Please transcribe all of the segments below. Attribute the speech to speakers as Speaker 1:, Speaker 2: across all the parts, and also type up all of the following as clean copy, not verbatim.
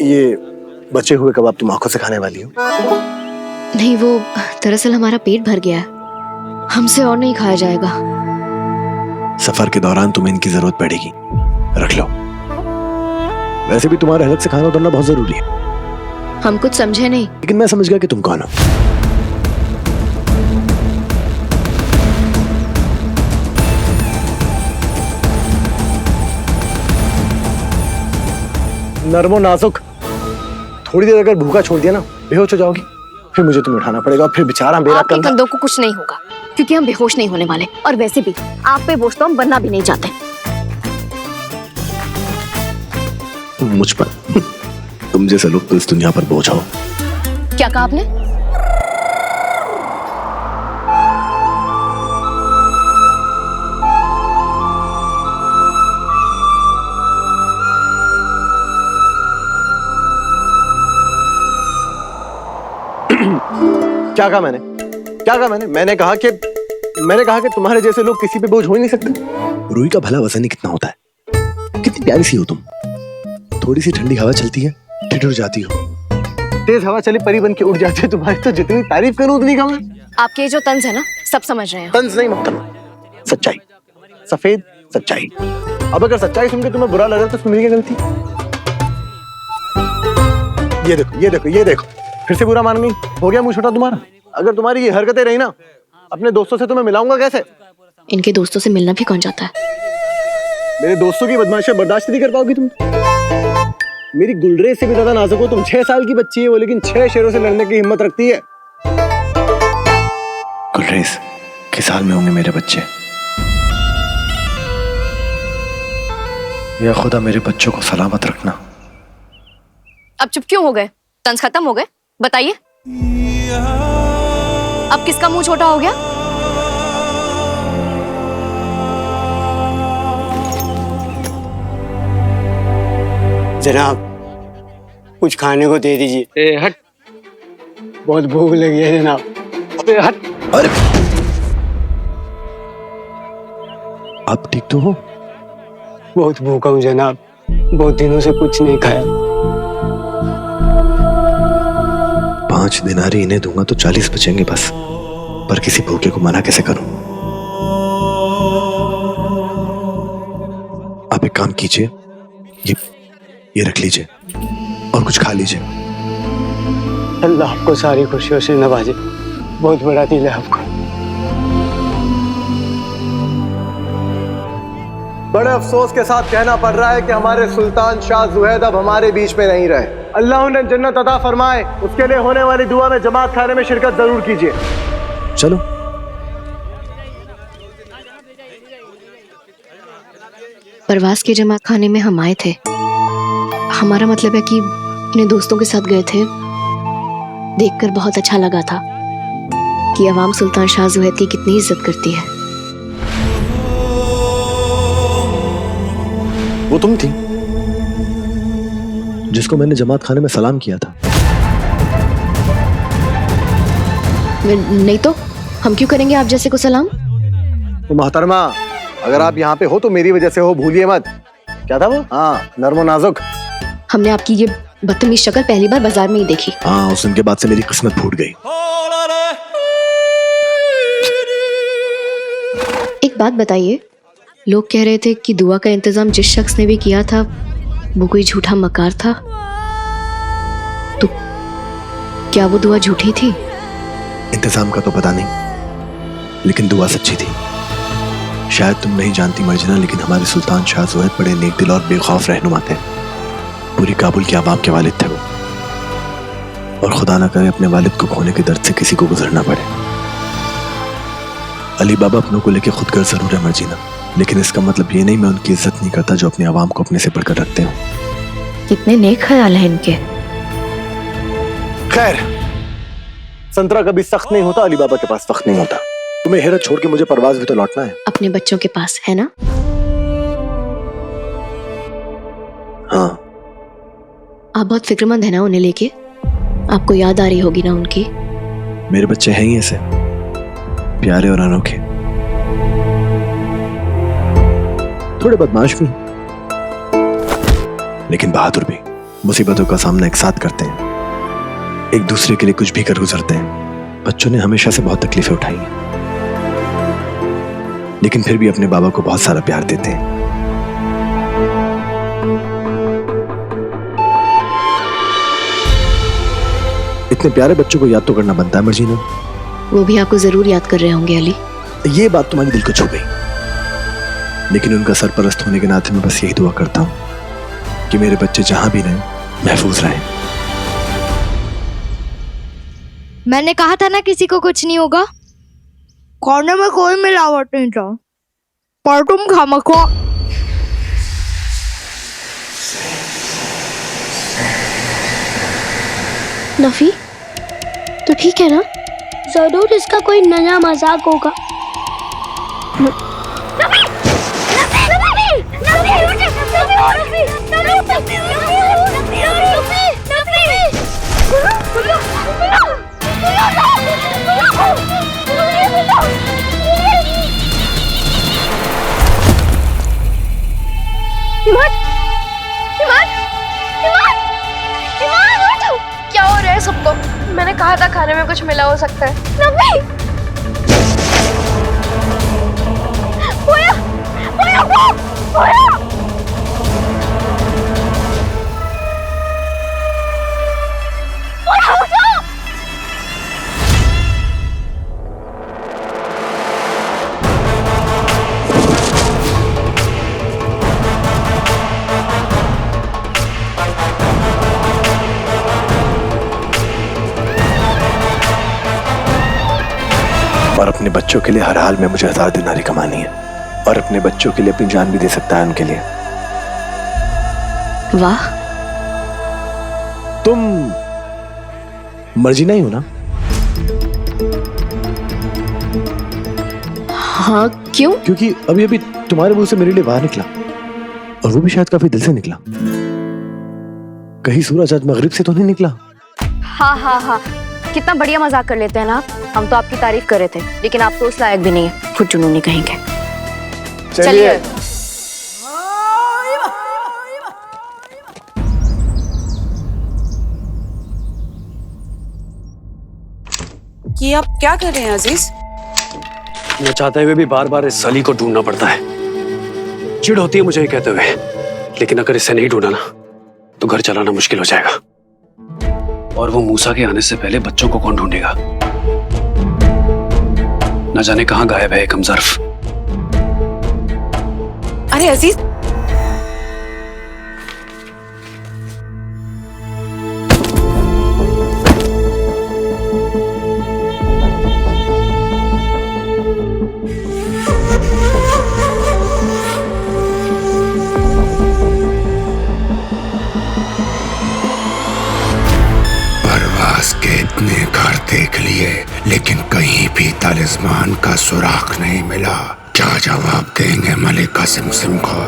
Speaker 1: ये बचे हुए कबाब तुम आंखों से खाने वाली हो?
Speaker 2: नहीं, वो दरअसल हमारा पेट भर गया है, हमसे और नहीं खाया जाएगा।
Speaker 1: सफर के दौरान तुम्हें इनकी जरूरत पड़ेगी, रख लो। वैसे भी तुम्हारे हलक से खाना उतरना बहुत जरूरी है।
Speaker 2: हम कुछ समझे नहीं।
Speaker 1: लेकिन मैं समझ गया कि तुम कौन हो। नरमो नाजुक, थोड़ी देर अगर भूखा छोड़ दिया ना, बेहोश हो जाओगी। फिर मुझे तुम्हें उठाना पड़ेगा, फिर बेचारा मेरा
Speaker 2: आपके कंधों को कुछ नहीं होगा, क्योंकि हम बेहोश नहीं होने वाले। और वैसे भी आप पे बोझ तो हम बनना भी नहीं चाहते।
Speaker 1: मुझ पर तुम जैसे लोग तो इस दुनिया पर बोझ हो।
Speaker 2: क्या कहा आपने?
Speaker 1: क्या कहा मैंने? क्या कहा मैंने? मैंने कहा कि तुम्हारे जैसे लोग किसी पे बोझ हो ही नहीं सकते। रूही का भला वजन ही कितना होता है। कितनी प्यारी सी हो तुम। थोड़ी सी ठंडी हवा चलती है, ठिठुर जाती हो। तेज हवा चले परी बन के उड़ जाती है तुम्हारी, तो जितनी तारीफ करूं उतनी कम है।
Speaker 2: आपके जो तंज है ना, सब समझ रहे हैं।
Speaker 1: तंज नहीं मतलब सच्चाई, सफेद सच्चाई। अब अगर सच्चाई सुन के तुम्हें बुरा लग रहा है तो मेरी क्या गलती? ये देखो, ये देखो, ये देखो, फिर से बुरा मान गई। हो गया मुंह छोटा तुम्हारा। अगर तुम्हारी ये हरकतें रही ना, अपने दोस्तों से तुम्हें मिलाऊंगा कैसे?
Speaker 2: इनके दोस्तों से मिलना भी कौन चाहता है?
Speaker 1: मेरे दोस्तों की बदमाशी बर्दाश्त नहीं कर पाओगी तुम। मेरी गुलरेज से भी ज्यादा नाजुक हो तुम। 6 साल की बच्ची है वो, लेकिन 6 शेरों से लड़ने की हिम्मत रखती है। गुलरेज, किस हाल में होंगे मेरे बच्चे? या खुदा मेरे बच्चों को सलामत रखना।
Speaker 2: अब चुप क्यों हो गए? तंज खत्म हो गए? बताइए, अब किसका मुंह छोटा हो गया?
Speaker 3: जनाब, कुछ खाने को दे दीजिए।
Speaker 1: हट,
Speaker 3: बहुत भूख लगी है जनाब।
Speaker 1: अबे हट। अरे आप ठीक तो हो?
Speaker 3: बहुत भूखा हूँ जनाब, बहुत दिनों से कुछ नहीं खाया।
Speaker 1: 5 दिनारी इन्हें दूंगा तो 40 बचेंगे बस। पर किसी भूखे को मना कैसे करूं? आप एक काम कीजिए, ये रख लीजिए और कुछ खा लीजिए।
Speaker 3: अल्लाह आपको सारी खुशियों से नवाजे। बहुत बड़ा दिल है आपको।
Speaker 1: बड़े अफसोस के साथ कहना पड़ रहा है कि हमारे सुल्तान शाह जुहैद अब हमारे बीच में नहीं रहे। अल्लाह उन्हें जन्नत अता फरमाए। उसके लिए होने वाली दुआ में जमात खाने में शिरकत जरूर कीजिए। चलो।
Speaker 2: परवास के जमात खाने में हम आए थे। हमारा मतलब है कि अपने दोस्तों के साथ गए थे। देखकर बहुत अच्छा लगा था कि अवाम सुल्तान शाह जुहैद की कितनी इज्जत करती है।
Speaker 1: वो तुम थी जिसको मैंने जमात खाने में सलाम किया था?
Speaker 2: नहीं तो हम क्यों करेंगे आप जैसे को सलाम?
Speaker 1: तो मोहतरमा, अगर आप यहाँ पे हो तो मेरी वजह से हो, भूलिए मत। क्या था वो? हाँ, नरमो नाजुक।
Speaker 2: हमने आपकी ये बदतमीज शक्ल पहली बार बाजार में ही देखी।
Speaker 1: हाँ, उस दिन के बाद से मेरी किस्मत फूट गई।
Speaker 2: एक बात बताइए, लोग कह रहे थे कि दुआ का इंतजाम जिस शख्स ने भी किया था वो कोई झूठा मकार था। तो क्या वो दुआ झूठी थी?
Speaker 1: इंतजाम का तो पता नहीं, लेकिन दुआ सच्ची थी। शायद तुम नहीं जानती मर्जना, लेकिन हमारे सुल्तान शाह जुहैद बड़े नेक दिल और बेखौफ रहनुमा थे। पूरी काबुल के आवाम के वालिद थे वो, और खुदा ना करे अपने वालिद को खोने के दर्द से किसी को गुजरना पड़े। अली बाबा अपनों को लेके खुद गर्ज जरूर है मर्जीना, लेकिन इसका मतलब ये नहीं मैं उनकी इज्जत नहीं करता जो अपने आवाम को अपने से बढ़कर रखते हो।
Speaker 2: कितने नेक ख्याल हैं इनके।
Speaker 1: खैर, संतरा कभी सख्त नहीं होता, अली बाबा के पास वक्त नहीं होता। तुम्हें हेरत छोड़ के मुझे परवाज भी तो लौटना है।
Speaker 2: अपने बच्चों के पास है ना?
Speaker 1: हाँ।
Speaker 2: आप बहुत फिक्रमंद है ना उन्हें लेके? आपको याद आ रही होगी ना उनकी?
Speaker 1: मेरे बच्चे हैं ही ऐसे, प्यारे और अनोखे। थोड़े बदमाश भी, लेकिन बहादुर भी। मुसीबतों का सामना एक साथ करते हैं, एक दूसरे के लिए कुछ भी कर गुजरते हैं। बच्चों ने हमेशा से बहुत तकलीफें उठाई हैं, लेकिन फिर भी अपने बाबा को बहुत सारा प्यार देते हैं। इतने प्यारे बच्चों को याद तो करना बनता है मर्जीना।
Speaker 2: वो भी आपको जरूर याद कर रहे होंगे अली।
Speaker 1: ये बात तुम्हारे दिल को छू गई, लेकिन उनका सरपरस्त होने के नाते मैं बस यही दुआ करता हूं कि मेरे बच्चे जहां भी रहें महफूज रहें।
Speaker 4: मैंने कहा था ना किसी को कुछ नहीं होगा। खाने में कोई मिलावट नहीं था, पर तुम खामखा।
Speaker 2: नफी तो ठीक है ना?
Speaker 5: जरूर इसका कोई नया मजाक होगा।
Speaker 4: क्या हो रहा है सबको? मैंने कहा था खाने में कुछ मिला हो सकता है। नबी!
Speaker 1: और अपने बच्चों के लिए हर हाल में मुझे 1000 दिनारी कमानी है, और अपने बच्चों के लिए अपनी जान भी दे सकता है उनके लिए।
Speaker 2: वाह,
Speaker 1: तुम मर्जीना ही हो ना?
Speaker 2: हाँ क्यों?
Speaker 1: क्योंकि अभी अभी तुम्हारे मुंह से मेरे लिए बाहर निकला, और वो भी शायद काफी दिल से निकला। कहीं सूरज आज मगरिब से तो नहीं निकला?
Speaker 6: हाँ हाँ हाँ, कितना बढ़िया मजाक कर लेते हैं ना आप। हम तो आपकी तारीफ कर रहे थे, लेकिन आप तो उस लायक भी नहीं है, खुद जुनूनी कहेंगे। चलिए।
Speaker 7: ये आप क्या कर रहे हैं अजीज?
Speaker 8: मैं चाहते हुए भी बार बार इस सली को ढूंढना पड़ता है। चिढ़ होती है मुझे ये कहते हुए, लेकिन अगर इसे नहीं ढूंढा ना तो घर चलाना मुश्किल हो जाएगा। और वो मूसा के आने से पहले बच्चों को कौन ढूंढेगा? न जाने कहां गायब है कमजर्फ।
Speaker 7: अरे अजीज,
Speaker 9: परवाज़ के इतने घर देख लिए, लेकिन कहीं भी तालिस्मान का सुराग नहीं मिला। क्या जवाब देंगे मलिका सिमसिम को?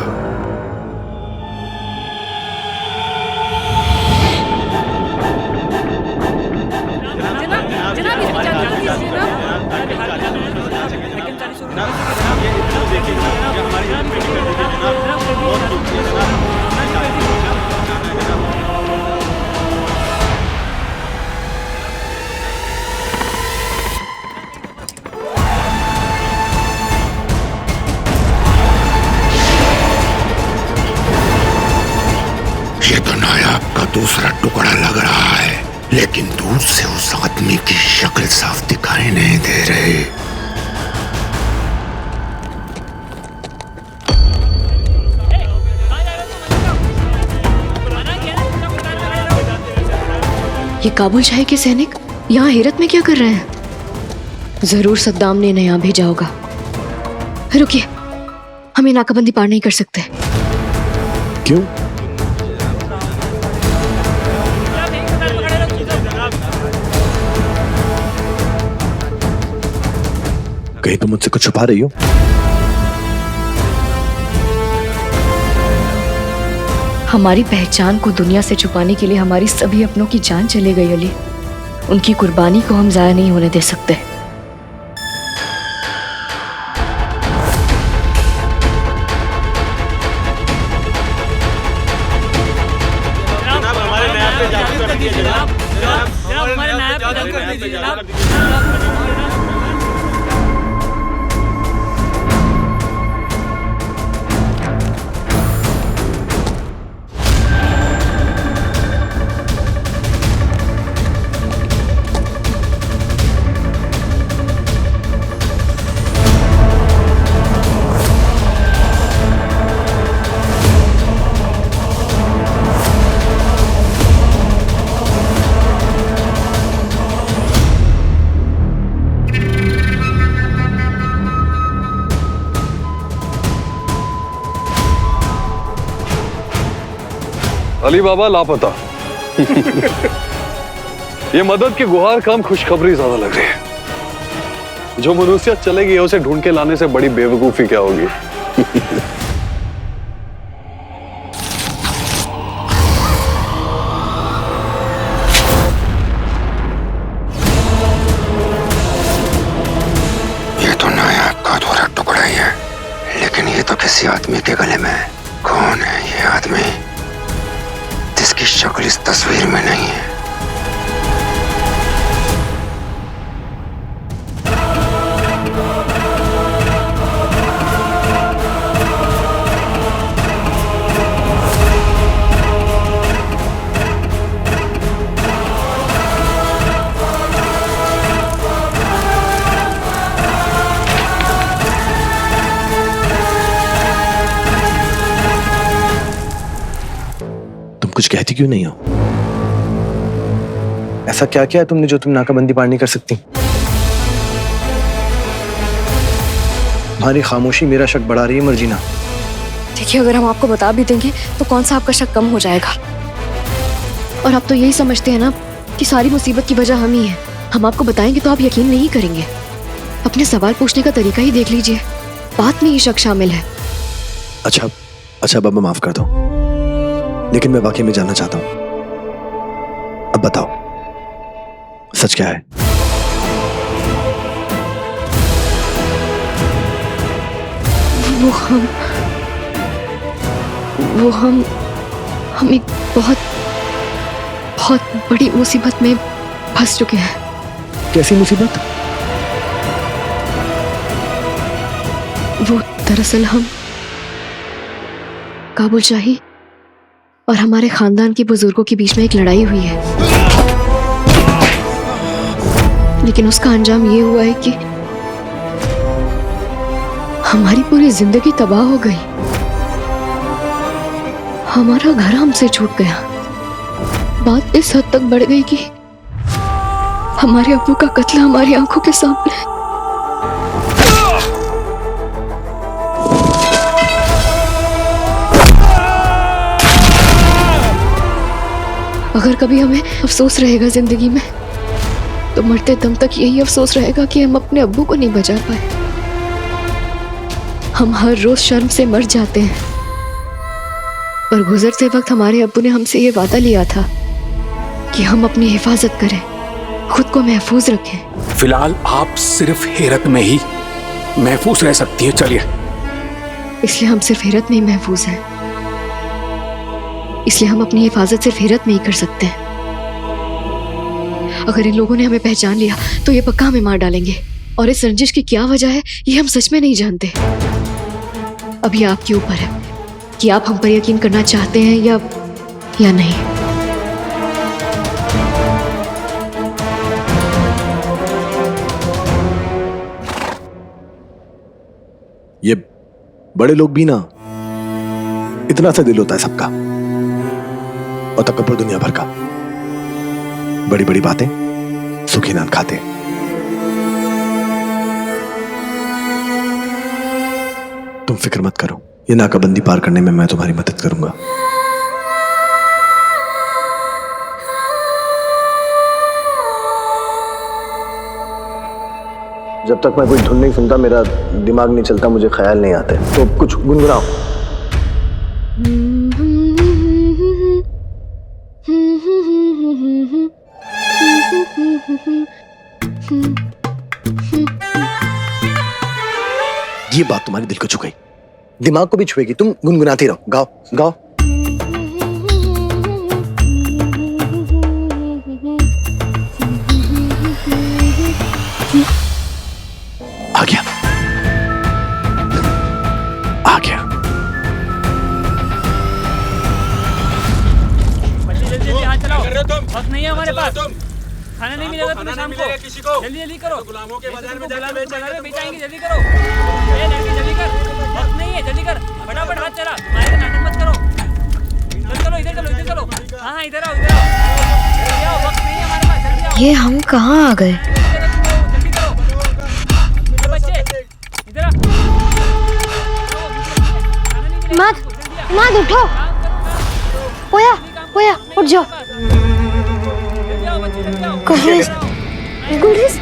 Speaker 9: ये तो नायाब का दूसरा टुकड़ा लग रहा है, लेकिन दूर से उस आदमी की शक्ल साफ दिखाई नहीं दे रही।
Speaker 2: ये काबुल शाही के सैनिक यहाँ हेरत में क्या कर रहे हैं? जरूर सद्दाम ने इन्हें यहाँ भेजा होगा। रुकिए, हम ये नाकाबंदी पार नहीं कर सकते।
Speaker 1: क्यों? कहीं तुम मुझसे कुछ छुपा रही हो?
Speaker 2: हमारी पहचान को दुनिया से छुपाने के लिए हमारी सभी अपनों की जान चली गई अली। उनकी कुर्बानी को हम जाया नहीं होने दे सकते।
Speaker 10: अली बाबा लापता। ये मदद की गुहार काम खुशखबरी ज्यादा लग रही है। जो मनुष्य चलेगी उसे ढूंढ के लाने से बड़ी बेवकूफी क्या होगी।
Speaker 9: ये तो नायाब का अधूरा टुकड़ा ही है, लेकिन ये तो किसी आदमी के गले में है। कौन है ये आदमी जिसकी शक्ल इस तस्वीर में नहीं है?
Speaker 1: कुछ कहती क्यों नहीं हो? ऐसा क्या किया है तुमने जो तुम नाकाबंदी पार नहीं कर सकती? तुम्हारी खामोशी मेरा शक बढ़ा रही है मर्जीना।
Speaker 6: देखिए, अगर हम आपको बता भी देंगे तो कौन सा आपका शक कम हो जाएगा।
Speaker 2: और आप तो यही समझते हैं ना कि सारी मुसीबत की वजह हम ही है। हम आपको बताएंगे तो आप यकीन नहीं करेंगे। अपने सवाल पूछने का तरीका ही देख लीजिए, बात में ही शक शामिल है।
Speaker 1: अच्छा बाबा, माफ कर दो, लेकिन मैं वाकई में जानना चाहता हूं। अब बताओ, सच क्या है?
Speaker 2: वो हम एक बहुत बड़ी मुसीबत में फंस चुके हैं।
Speaker 1: कैसी मुसीबत?
Speaker 2: वो दरअसल हम काबुल शाही और हमारे खानदान के बुजुर्गों के बीच में एक लड़ाई हुई है, लेकिन उसका अंजाम ये हुआ है कि हमारी पूरी जिंदगी तबाह हो गई। हमारा घर हमसे छूट गया। बात इस हद तक बढ़ गई कि हमारे अब्बू का कत्ल हमारी आंखों के सामने। अगर कभी हमें अफसोस रहेगा जिंदगी में, तो मरते दम तक यही अफसोस रहेगा कि हम अपने अब्बू को नहीं बचा पाए। हम हर रोज शर्म से मर जाते हैं, पर गुजरते वक्त हमारे अब्बू ने हमसे ये वादा लिया था कि हम अपनी हिफाजत करें, खुद को महफूज रखें।
Speaker 11: फिलहाल आप सिर्फ हेरत में ही महफूज रह सकती हैं। चलिए।
Speaker 2: इसलिए हम सिर्फ हेरत में ही महफूज हैं। इसलिए हम अपनी हिफाजत सिर्फ हेरत में ही कर सकते हैं। अगर इन लोगों ने हमें पहचान लिया तो ये पक्का हमें मार डालेंगे, और इस रंजिश की क्या वजह है ये हम सच में नहीं जानते। अब ये आपके ऊपर है कि आप हम पर यकीन करना चाहते हैं या नहीं।
Speaker 1: ये बड़े लोग भी ना, इतना सा दिल होता है सबका, और तकब्बुर दुनिया भर का। बड़ी बड़ी बातें सुखी नान खाते। तुम फिक्र मत करो, ये नाकाबंदी पार करने में मैं तुम्हारी मदद करूंगा। जब तक मैं कोई धुन नहीं सुनता मेरा दिमाग नहीं चलता, मुझे ख्याल नहीं आते, तो कुछ गुनगुनाओ। ये बात तुम्हारे दिल को छू गई, दिमाग को भी छुएगी। तुम गुनगुनाती रहो, गाओ गाओ।
Speaker 12: वक्त नहीं है हमारे पास। खाना नहीं मिलेगा तुम्हें शाम को। किसी को जल्दी जल्दी करो। गुलामों के बाजार में जाकर बेचाएंगे। जल्दी करो। ए लड़की जल्दी कर, वक्त नहीं है, जल्दी कर, फटाफट हाथ चला। हमारे नाटक मत करो। चलो इधर चलो, इधर चलो। हाँ इधर आओ, इधर आओ। वक्त नहीं है हमारे पास, जल्दी आओ।
Speaker 4: ये हम कहाँ आ गए?
Speaker 12: जल्दी करो बच्चे, इधर आओ।
Speaker 4: मत उठो। पोया पोया उठ जाओ। गुलरिस गुलरिस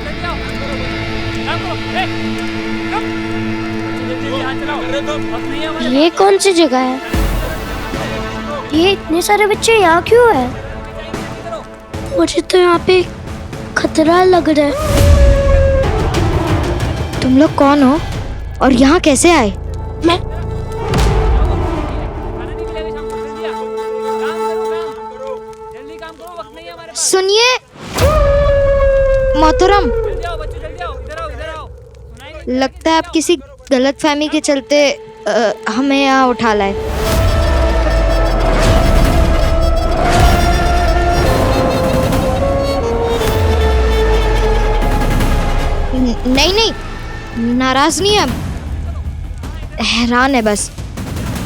Speaker 5: ये कौन सी जगह है? ये इतने सारे बच्चे यहाँ क्यों है? मुझे तो यहाँ पे खतरा लग रहा है।
Speaker 4: तुम लोग कौन हो और यहाँ कैसे आए?
Speaker 5: मैं
Speaker 4: सुनिए मोहतरम, लगता है आप किसी गलतफहमी के चलते हमें यहाँ उठा लाए। नहीं नहीं, नाराज नहीं है, हैरान है बस।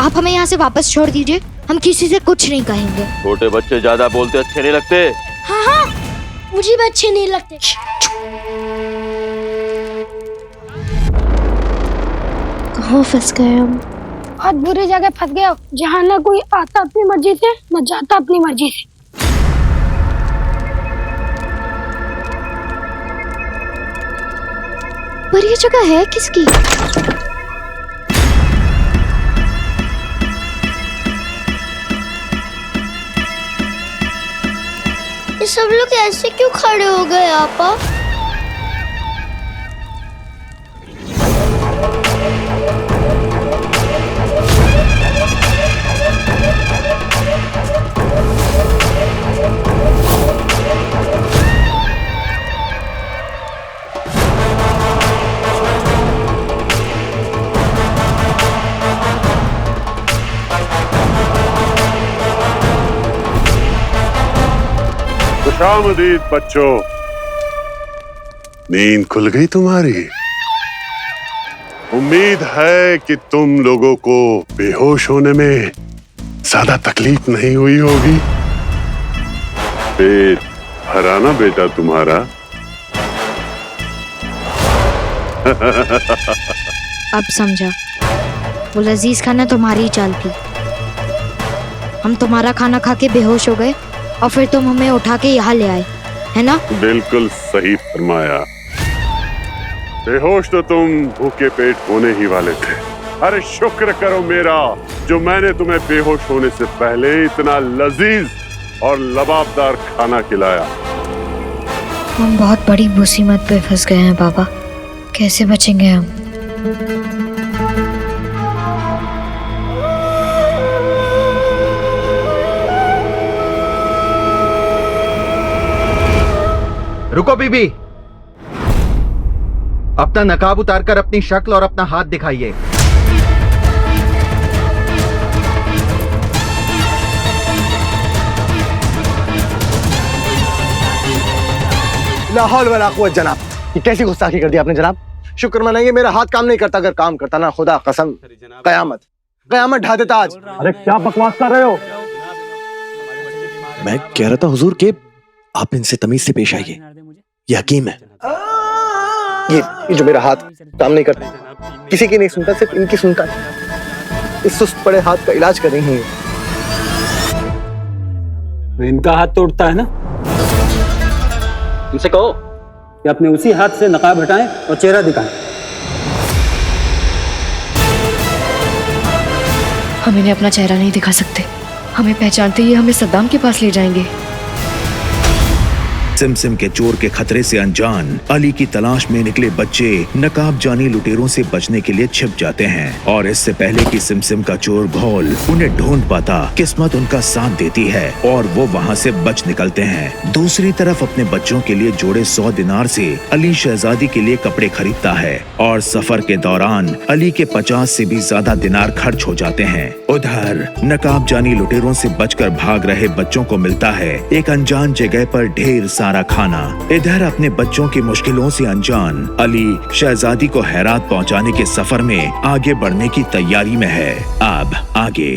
Speaker 4: आप हमें यहाँ से वापस छोड़ दीजिए, हम किसी से कुछ नहीं कहेंगे।
Speaker 13: छोटे बच्चे ज्यादा बोलते अच्छे नहीं लगते।
Speaker 5: हाँ हाँ, मुझे भी अच्छे नहीं लगते। कहाँ फंस गए हम? बहुत बुरी जगह फंस गए हो, जहाँ ना कोई आता अपनी मर्जी से, न जाता अपनी मर्जी से।
Speaker 4: पर ये जगह है किसकी?
Speaker 5: ये सब लोग ऐसे क्यों खड़े हो गए आपा?
Speaker 10: खुशामदीद बच्चों, नींद खुल गई तुम्हारी? उम्मीद है कि तुम लोगों को बेहोश होने में ज्यादा तकलीफ नहीं हुई होगी। पेट भरा ना बेटा तुम्हारा?
Speaker 4: अब समझा, वो लजीज खाना तुम्हारी चाल थी। हम तुम्हारा खाना खा के बेहोश हो गए और फिर तुम हमें उठा के यहाँ ले आए, है ना?
Speaker 10: बिल्कुल सही फरमाया। बेहोश तो तुम भूखे पेट होने ही वाले थे। अरे शुक्र करो मेरा, जो मैंने तुम्हें बेहोश होने से पहले इतना लजीज और लबाबदार खाना खिलाया।
Speaker 4: हम बहुत बड़ी मुसीबत पे फंस गए हैं बाबा, कैसे बचेंगे हम?
Speaker 14: रुको बीबी, अपना नकाब उतारकर अपनी शक्ल और अपना हाथ दिखाइए।
Speaker 1: लाहौल वला कुव्वत जनाब, ये कैसी गुस्ताखी कर दी आपने जनाब? शुक्र मनाइए मेरा हाथ काम नहीं करता, अगर काम करता ना खुदा कसम कयामत कयामत ढा देता आज।
Speaker 3: अरे क्या बकवास कर रहे हो?
Speaker 1: मैं कह रहा था हुजूर के आप इनसे तमीज से पेश आइए, ये हकीम है। ये जो मेरा हाथ काम नहीं करता, किसी की नहीं सुनता, सिर्फ इनकी सुनता है। इस सुस्त पड़े हाथ का इलाज कर रही हैं।
Speaker 3: इनका हाथ तोड़ता है ना,
Speaker 13: इनसे कहो
Speaker 3: कि अपने उसी हाथ से नकाब हटाएं और चेहरा दिखाएं।
Speaker 2: हम इन्हें अपना चेहरा नहीं दिखा सकते, हमें पहचानते ही हमें सद्दाम के पास ले जाएंगे।
Speaker 15: सिमसिम के चोर के खतरे से अनजान अली की तलाश में निकले बच्चे नकाब जानी लुटेरों से बचने के लिए छिप जाते हैं और इससे पहले कि सिमसिम का चोर घोल उन्हें ढूंढ पाता, किस्मत उनका साथ देती है और वो वहाँ से बच निकलते हैं। दूसरी तरफ अपने बच्चों के लिए जोड़े 100 दिनार से अली शहजादी के लिए कपड़े खरीदता है और सफर के दौरान अली के 50 से भी ज्यादा दिनार खर्च हो जाते हैं। उधर नकाब जानी लुटेरों से बचकर भाग रहे बच्चों को मिलता है एक अनजान जगह पर ढेर सारा खाना। इधर अपने बच्चों की मुश्किलों से अनजान अली शहजादी को हैरात पहुंचाने के सफर में आगे बढ़ने की तैयारी में है। अब आगे